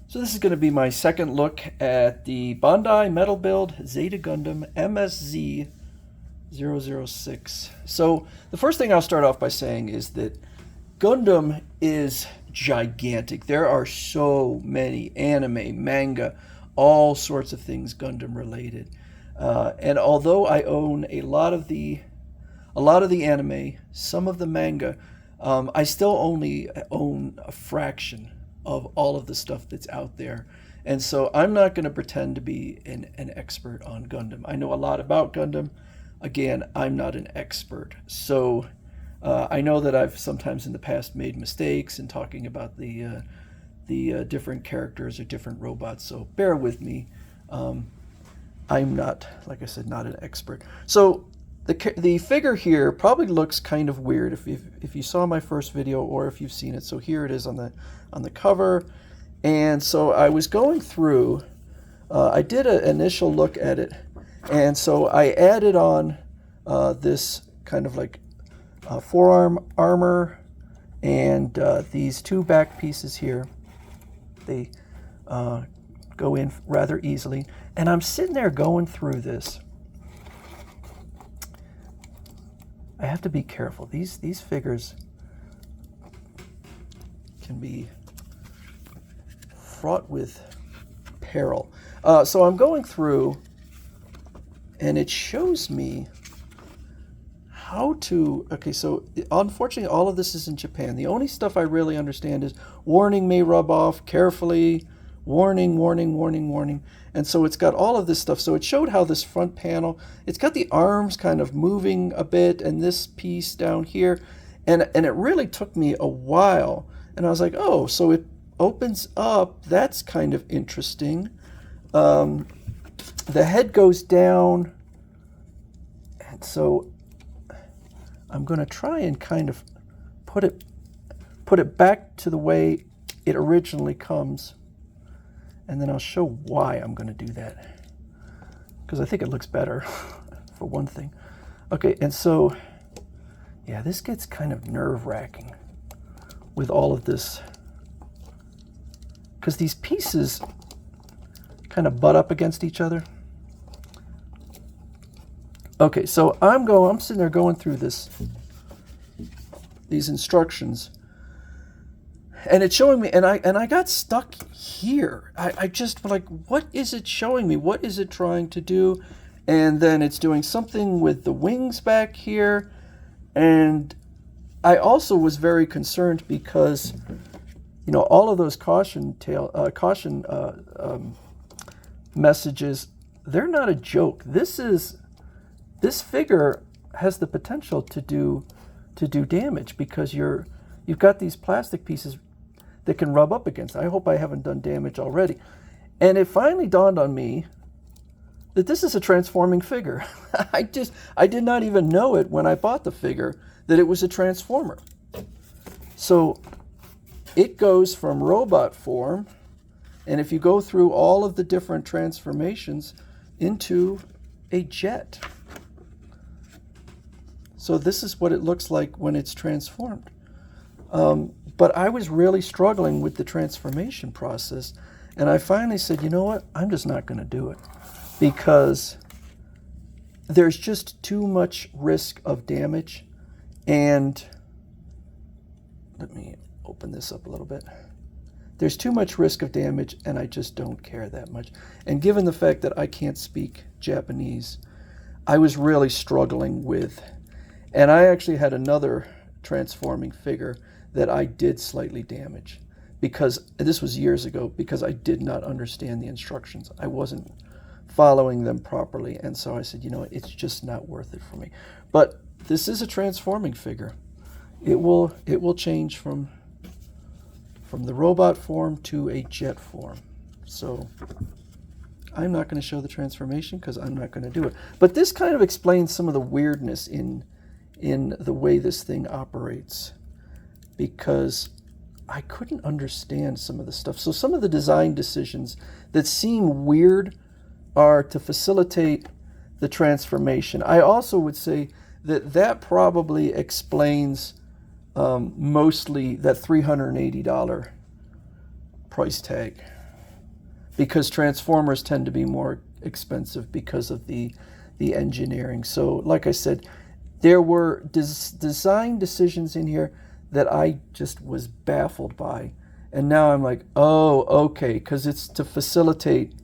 So this is going to be my second look at the Bandai Metal Build Zeta Gundam MSZ-006. So the first thing I'll start off by saying is that Gundam is gigantic. There are so many anime, manga, all sorts of things Gundam related. And although I own a lot of the anime, some of the manga, I still only own a fraction of all of the stuff that's out there. And so I'm not going to pretend to be an expert on Gundam. I know a lot about Gundam. Again, I'm not an expert. So I know that I've sometimes in the past made mistakes in talking about the different characters or different robots. So bear with me. I'm not, like I said, not an expert. So the figure here probably looks kind of weird if you saw my first video or if you've seen it. So here it is on the cover. And so I was going through, I did an initial look at it. And so I added on this kind of like forearm armor and these two back pieces here. They go in rather easily. And I'm sitting there going through this. I have to be careful. These figures can be fraught with peril. So I'm going through, and it shows me how to... Okay, so unfortunately, all of this is in Japan. The only stuff I really understand is warning may rub off, carefully, warning, warning, warning, warning. And so it's got all of this stuff. So it showed how this front panel, it's got the arms kind of moving a bit and this piece down here. And it really took me a while. And I was like, oh, so it opens up. That's kind of interesting. The head goes down. And so I'm going to try and kind of put it back to the way it originally comes. And then I'll show why I'm going to do that. Because I think it looks better, for one thing. Okay, and so, yeah, this gets kind of nerve-wracking with all of this. Because these pieces kind of butt up against each other. Okay, so I'm sitting there going through these instructions. And it's showing me, and I got stuck here. I just like, what is it showing me? What is it trying to do? And then it's doing something with the wings back here. And I also was very concerned because, you know, all of those caution messages, they're not a joke. This figure has the potential to do damage because you've got these plastic pieces that can rub up against. I hope I haven't done damage already. And it finally dawned on me that this is a transforming figure. I did not even know it when I bought the figure that it was a transformer. So it goes from robot form, and if you go through all of the different transformations, into a jet. So this is what it looks like when it's transformed. But I was really struggling with the transformation process. And I finally said, you know what? I'm just not going to do it. Because there's just too much risk of damage. And let me open this up a little bit. There's too much risk of damage, and I just don't care that much. And given the fact that I can't speak Japanese, I was really struggling with... And I actually had another transforming figure that I did slightly damage, because this was years ago, because I did not understand the instructions. I wasn't following them properly, and so I said, you know, it's just not worth it for me. But this is a transforming figure. It will change from the robot form to a jet form. So I'm not going to show the transformation because I'm not going to do it. But this kind of explains some of the weirdness in the way this thing operates, because I couldn't understand some of the stuff. So some of the design decisions that seem weird are to facilitate the transformation. I also would say that probably explains mostly that $380 price tag. because Transformers tend to be more expensive because of the engineering. So like I said, there were design decisions in here that I just was baffled by. And now I'm like, oh, okay, because it's to facilitate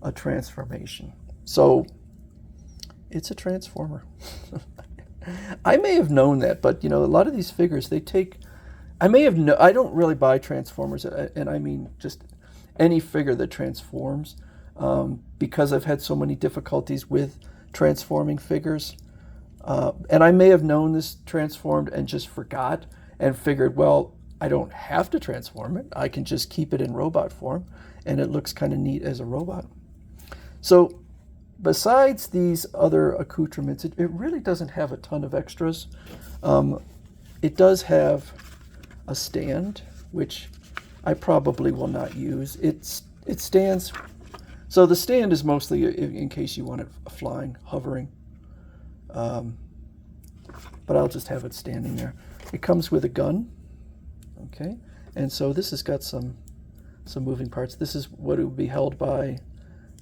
a transformation. So it's a transformer. I may have known that, but you know, a lot of these figures, they take, I don't really buy Transformers, and I mean just any figure that transforms, because I've had so many difficulties with transforming figures. And I may have known this transformed and just forgot and figured, well, I don't have to transform it. I can just keep it in robot form, and it looks kind of neat as a robot. So besides these other accoutrements, it really doesn't have a ton of extras. It does have a stand, which I probably will not use. It stands, so the stand is mostly in case you want it flying, hovering. But I'll just have it standing there. It comes with a gun, okay? And so this has got some moving parts. This is what it would be held by.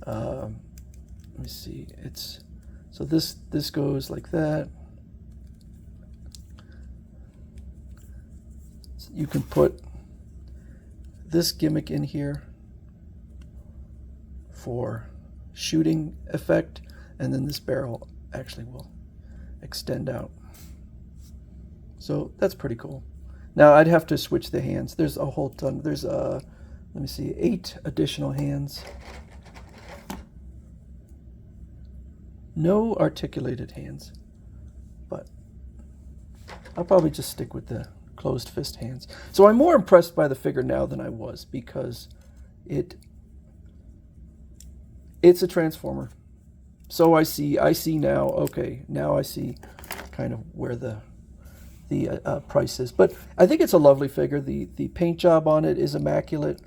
Let me see. So this goes like that. So you can put this gimmick in here for shooting effect, and then this barrel actually will extend out. So that's pretty cool. Now I'd have to switch the hands. There's a whole ton. There's let me see, 8 additional hands. No articulated hands, but I'll probably just stick with the closed fist hands. So I'm more impressed by the figure now than I was, because it's a transformer. So I see now, okay, now I see kind of where the price is. But I think it's a lovely figure. The paint job on it is immaculate.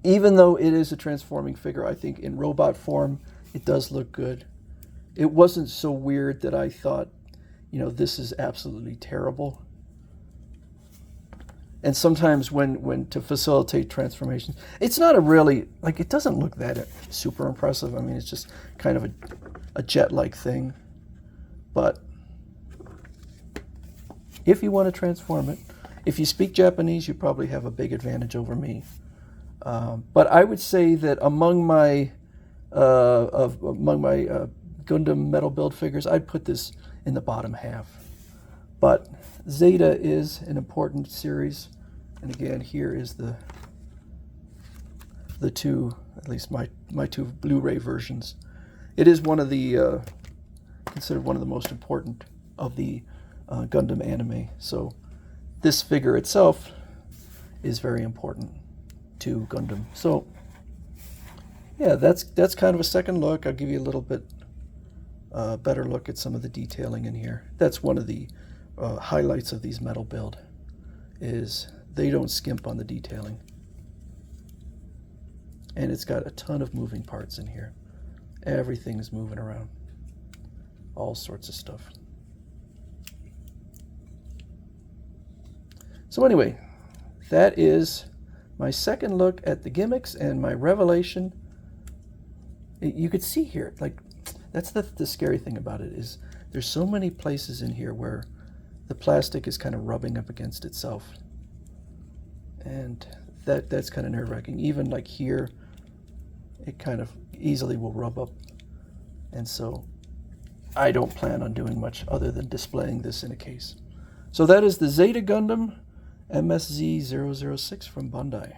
Even though it is a transforming figure, I think in robot form, it does look good. It wasn't so weird that I thought, you know, this is absolutely terrible. And sometimes when to facilitate transformations, it's not a really, like, it doesn't look that super impressive. I mean, it's just kind of a jet-like thing. But if you want to transform it, if you speak Japanese, you probably have a big advantage over me. But I would say that among my Gundam metal build figures, I'd put this in the bottom half. But Zeta is an important series, and again, here is the two, at least my 2 Blu-ray versions. It is one of the considered one of the most important of the Gundam anime. So this figure itself is very important to Gundam. So yeah, that's kind of a second look. I'll give you a little bit better look at some of the detailing in here. That's one of the highlights of these metal build, is they don't skimp on the detailing. And it's got a ton of moving parts in here. Everything's moving around. All sorts of stuff. So anyway, that is my second look at the gimmicks and my revelation. You could see here, like, that's the scary thing about it, is there's so many places in here where the plastic is kind of rubbing up against itself. And that's kind of nerve-wracking. Even like here, it kind of easily will rub up. And so I don't plan on doing much other than displaying this in a case. So that is the Zeta Gundam MSZ-006 from Bandai.